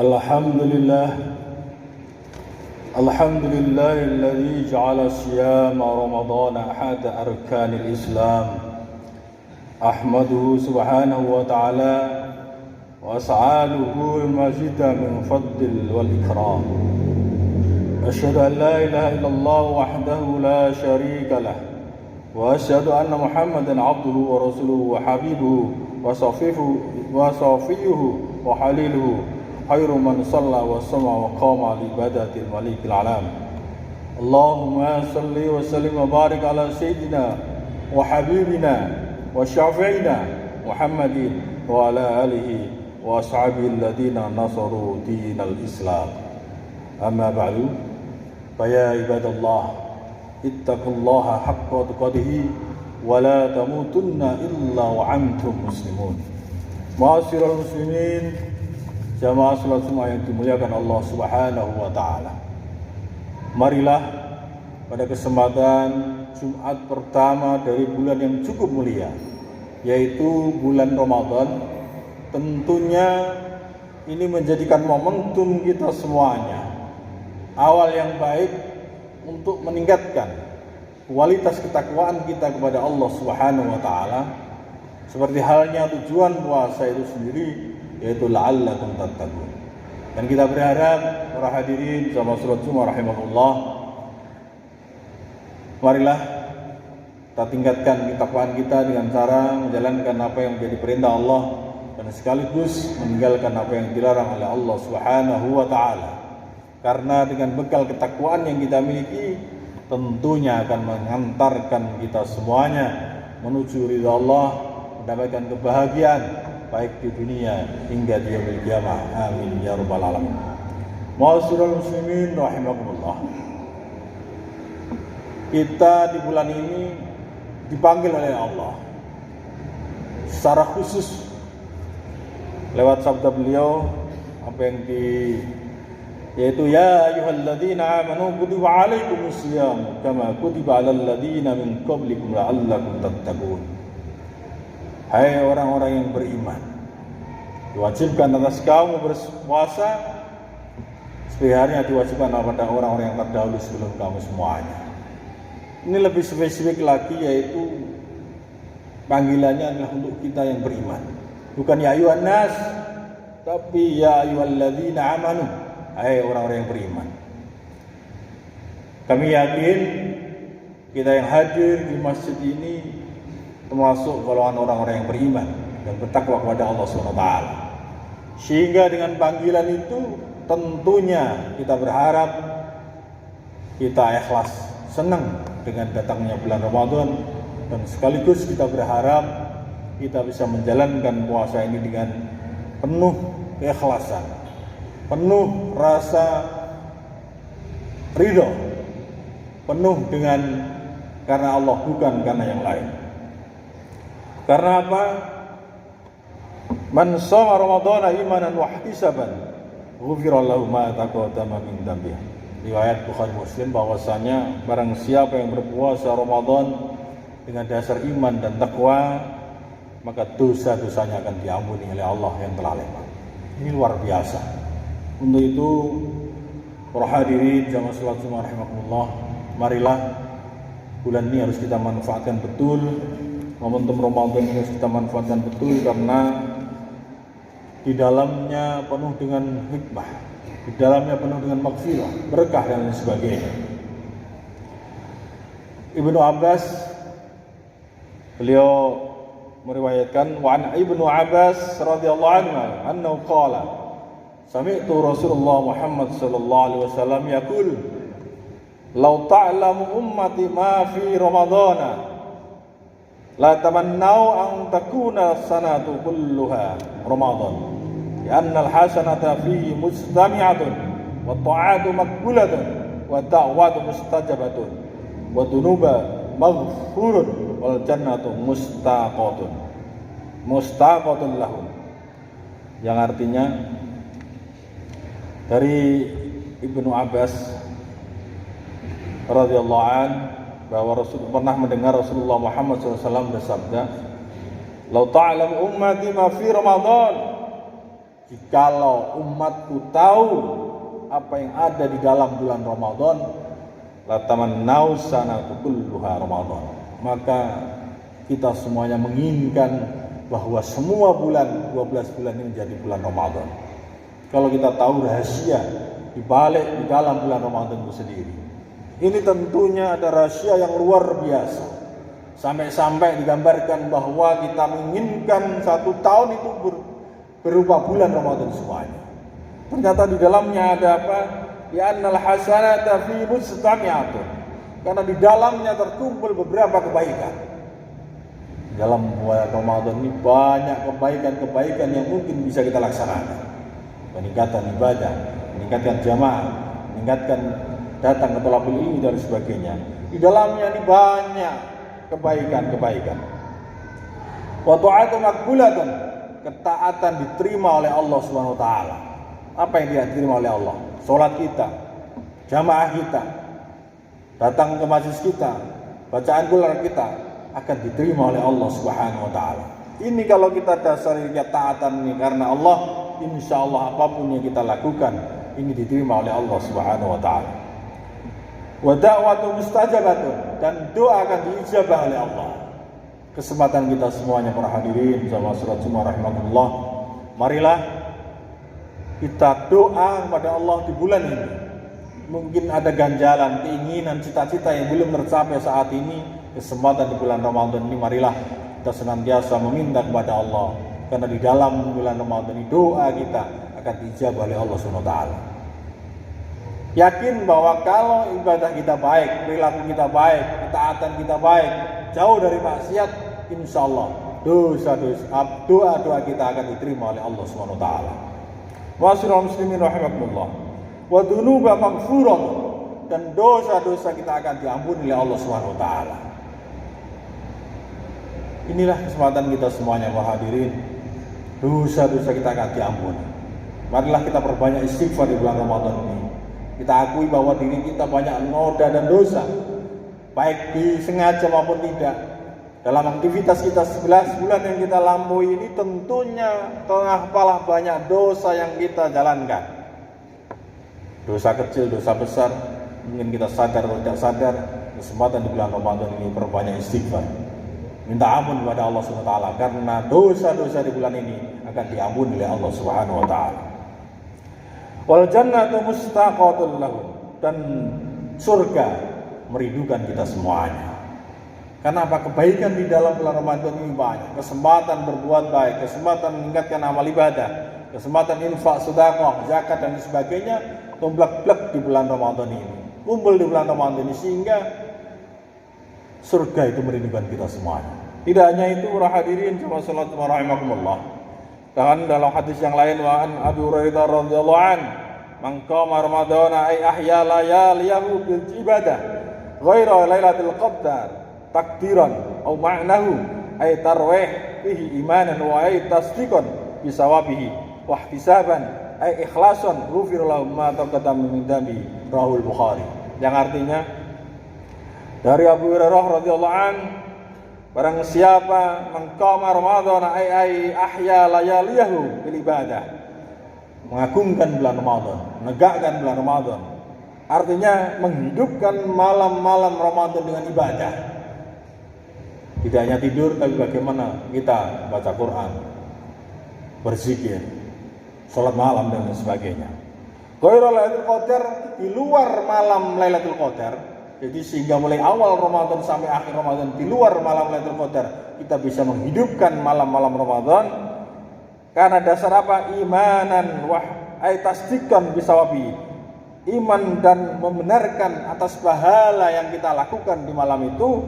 الحمد لله الذي جعل صيام رمضان أحد أركان الإسلام. أحمده سبحانه وتعالى وأسأله المزيد من فضل والإكرام. أشهد أن لا إله إلا الله وحده لا شريك له، وأشهد أن محمدا عبده ورسوله وحبيبه وصفيه وحليله، خير من صلى وصام وقام لعبادة الملك العلام. اللهم صل وسلم وبارك على سيدنا وحبيبنا وشافعنا محمد وعلى آله وأصحابه الذين نصروا دين الإسلام. أما بعد، فيا عباد الله اتقوا الله حق تقاته ولا تموتن إلا وأنتم مسلمون. Ma'asyiral muslimin, jamaah salat Jumat yang dimuliakan Allah Subhanahu wa taala. Marilah pada kesempatan Jumat pertama dari bulan yang cukup mulia, yaitu bulan Ramadan, tentunya ini menjadikan momentum kita semuanya, awal yang baik untuk meningkatkan kualitas ketakwaan kita kepada Allah Subhanahu wa taala, seperti halnya tujuan puasa itu sendiri, yaitu la'allakum tattaqun. Dan kita berharap para hadirin jamaah salat Jumat rahimahullah, marilah kita tingkatkan ketakwaan kita dengan cara menjalankan apa yang menjadi perintah Allah dan sekaligus meninggalkan apa yang dilarang oleh Allah Subhanahu wa taala. Karena dengan bekal ketakwaan yang kita miliki, tentunya akan mengantarkan kita semuanya menuju ridha Allah, mendapatkan kebahagiaan baik di dunia hingga di yaumil qiyamah. Amin ya rabbal alamin. Ma'asyiral muslimin rahimakumullah. Kita di bulan ini dipanggil oleh Allah secara khusus lewat sabda beliau, yaitu ya ayyuhalladzina amanu kutiba alaikumusiyam kama kutiba alal ladzina min qablikum la'allakum tattaqun. Hai orang-orang yang beriman, diwajibkan atas kamu berpuasa seperti halnya diwajibkan kepada orang-orang yang terdahulu sebelum kamu semuanya. Ini lebih spesifik lagi, yaitu panggilannya adalah untuk kita yang beriman. Bukan ya ayyuhan nas, tapi ya ayyuhalladzina amanu. Hai orang-orang yang beriman. Kami yakin kita yang hadir di masjid ini termasuk golongan orang-orang yang beriman dan bertakwa kepada Allah SWT. Sehingga dengan panggilan itu tentunya kita berharap kita ikhlas, senang dengan datangnya bulan Ramadan, dan sekaligus kita berharap kita bisa menjalankan puasa ini dengan penuh keikhlasan, penuh rasa ridho, penuh dengan karena Allah, bukan karena yang lain. Karena apa? Man shoma ramadhana imanan wa ihtisaban ghufira lahu ma taqaddama min dhanbihi. Riwayat Bukhari Muslim, bahwasanya barang siapa yang berpuasa Ramadan dengan dasar iman dan takwa, maka dosa-dosanya akan diampuni oleh Allah yang telah lewat. Ini luar biasa. Untuk itu, para hadirin jamaah salat Jumat rahimakumullah, marilah bulan ini harus kita manfaatkan betul. Momentum Ramadan ini harus kita manfaatkan betul, karena di dalamnya penuh dengan hikmah, di dalamnya penuh dengan maghfirah, berkah dan lain sebagainya. Ibnu Abbas, beliau meriwayatkan, wa an Ibnu Abbas radhiyallahu anhu annahu qala sami'tu Rasulullah Muhammad sallallahu alaihi wasallam yaqul law ta'lamu ummati ma fi ramadhana la tamannau an takuna sanatu kulluha Ramadan, lianna al-hasanata fihi mustami'atun wa ta'atu maqbulatun wa da'watu mustajabatun wa dunuba maghfurun wal jannatu mustaqatun lahum. Yang artinya dari Ibnu Abbas radhiyallahu anhu, bahwa Rasul pernah mendengar Rasulullah Muhammad SAW bersabda, "Lau ta'lam ummati ma fi Ramadan jikalau umatku tahu apa yang ada di dalam bulan Ramadan, latamannau sanata kulluha Ramadan, maka kita semuanya menginginkan bahwa semua bulan, 12 bulan ini menjadi bulan Ramadan. Kalau kita tahu rahasia di balik di dalam bulan Ramadan itu sendiri, ini tentunya ada rahasia yang luar biasa. Sampai-sampai digambarkan bahwa kita menginginkan 1 tahun itu berupa bulan Ramadan semuanya. Ternyata di dalamnya ada apa? Ya annal hasanata fi mustami'atun. Karena di dalamnya terkumpul beberapa kebaikan. Dalam bulan Ramadan ini banyak kebaikan-kebaikan yang mungkin bisa kita laksanakan. Peningkatan ibadah, meningkatkan jamaah, meningkatkan datang ke thalabul ilmi dan sebagainya. Di dalamnya ini banyak kebaikan-kebaikan. Wa ta'atu maqbulatun, ketaatan diterima oleh Allah Subhanahu wa taala. Apa yang diterima oleh Allah? Salat kita, jamaah kita, datang ke majlis kita, bacaan Quran kita akan diterima oleh Allah Subhanahu wa taala. Ini kalau kita dasari ketaatan ini karena Allah, insyaallah apapun yang kita lakukan ini diterima oleh Allah Subhanahu wa taala. Wa da'watu mustajabatun, dan doa akan diijabah oleh Allah. Kesempatan kita semuanya para hadirin sama surat Jumat rahimakumullah, marilah kita doa kepada Allah di bulan ini. Mungkin ada ganjalan, keinginan, cita-cita yang belum tercapai saat ini. Kesempatan di bulan Ramadan ini marilah kita senantiasa meminta kepada Allah, karena di dalam bulan Ramadan ini doa kita akan dijabah oleh Allah Subhanahu wa taala. Yakin bahwa kalau ibadah kita baik, perilaku kita baik, ketaatan kita baik, jauh dari maksiat, insyaallah doa-doa kita akan diterima oleh Allah Subhanahu wa taala. Wasiral muslimin rahimakumullah. Wa dzunuba maghfurat, dan dosa-dosa kita akan diampuni oleh Allah Subhanahu wa taala. Inilah kesempatan kita semuanya para hadirin. Dosa-dosa kita akan diampuni. Marilah kita perbanyak istighfar di bulan Ramadan ini. Kita akui bahwa diri kita banyak noda dan dosa, baik disengaja maupun tidak. Dalam aktivitas kita 11 bulan yang kita lampaui ini, tentunya telah banyak dosa yang kita jalankan. Dosa kecil, dosa besar, mungkin kita sadar atau tidak sadar. Kesempatan di bulan Ramadan ini perbanyak istighfar, minta ampun kepada Allah Subhanahu wa taala, karena dosa-dosa di bulan ini akan diampuni oleh Allah Subhanahu wa taala. Wal jannatu mustaqatul lahu, dan surga merindukan kita semuanya. Karena apa? Kebaikan di dalam bulan Ramadan ini banyak. Kesempatan berbuat baik, kesempatan meningkatkan amal ibadah, kesempatan infak, sedekah, zakat dan sebagainya tumblak-blak di bulan Ramadan ini. Kumpul di bulan Ramadan ini sehingga surga itu merindukan kita semuanya. Tidak hanya itu para hadirin jemaah salat rahimakumullah. Dan dalam hadis yang lain, wa an Abu Hurairah radhiyallahu an, man qama ramadhana ay ahya layaliyahu bil ibadah ghaira lailatul qadar takdiran aw ma'nahu ay tarwih fihi imanan wa ay tasdiqan bi sawabihi wa ihtisaban ay ikhlasan ghufir lahu ma taqaddama min dhanbi, rahul Bukhari. Yang artinya dari Abu Hurairah radhiyallahu an, barang siapa mengqama Ramadan ay ahya layaliyahu bil ibadah, mengagungkan bulan Ramadan, menegakkan bulan Ramadan, artinya menghidupkan malam-malam Ramadan dengan ibadah. Tidak hanya tidur, tapi bagaimana kita baca Quran, berzikir, sholat malam dan sebagainya. Ghairul Lailatul Qadar, di luar malam Lailatul Qadar. Jadi sehingga mulai awal Ramadan sampai akhir Ramadan, di luar malam Lailatul Qadar, kita bisa menghidupkan malam-malam Ramadan. Karena dasar apa? Imanan wah ay tasdiqan bisawabi. Iman dan membenarkan atas pahala yang kita lakukan di malam itu,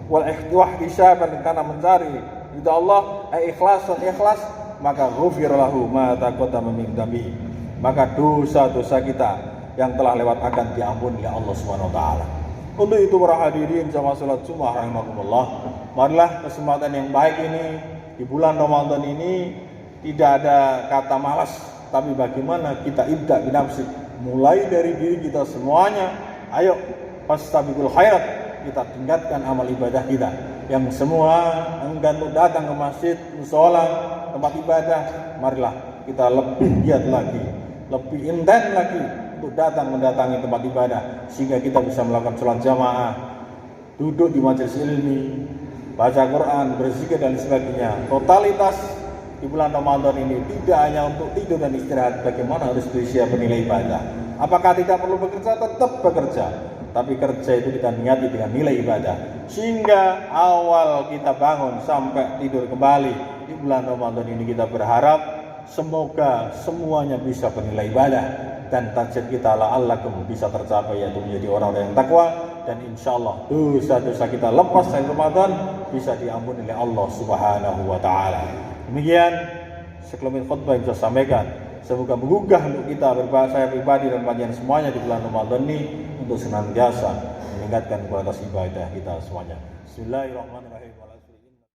wal ihtisaban, karena mencari ridha Allah, ay ikhlasan, ikhlas, maka ghufir lahu ma taqaddama min dhanbi, maka dosa-dosa kita yang telah lewat akan diampuni oleh Allah Subhanahu wa taala. Untuk itu para hadirin jamaah salat Jumat rahimakumullah, marilah kesempatan yang baik ini di bulan Ramadan ini tidak ada kata malas, tapi bagaimana kita ibda binafsi, mulai dari diri kita semuanya. Ayo fastabiqul khairat, kita tingkatkan amal ibadah kita. Yang semua enggan untuk datang ke masjid, mushola, tempat ibadah, marilah kita lebih giat lagi, lebih intens lagi untuk mendatangi tempat ibadah, sehingga kita bisa melakukan sholat jamaah, duduk di majelis ilmi, baca Quran, berzikir dan sebagainya. Totalitas di bulan Ramadan ini tidak hanya untuk tidur dan istirahat, bagaimana harus bersiap bernilai ibadah. Apakah tidak perlu bekerja? Tetap bekerja, tapi kerja itu kita niati dengan nilai ibadah, sehingga awal kita bangun sampai tidur kembali di bulan Ramadan ini kita berharap semoga semuanya bisa bernilai ibadah, dan target kita la'allakum bisa tercapai, yaitu menjadi orang-orang yang takwa, dan insyaallah dosa-dosa kita lepas dari Ramadan bisa diampuni oleh Allah Subhanahu wa taala. Demikian sekelumit khutbah yang saya sampaikan, semoga menggugah untuk kita saya pribadi dan panjenengan semuanya di bulan Ramadan ini untuk senantiasa meningkatkan kualitas ibadah kita semuanya. Bismillahirrahmanirrahim.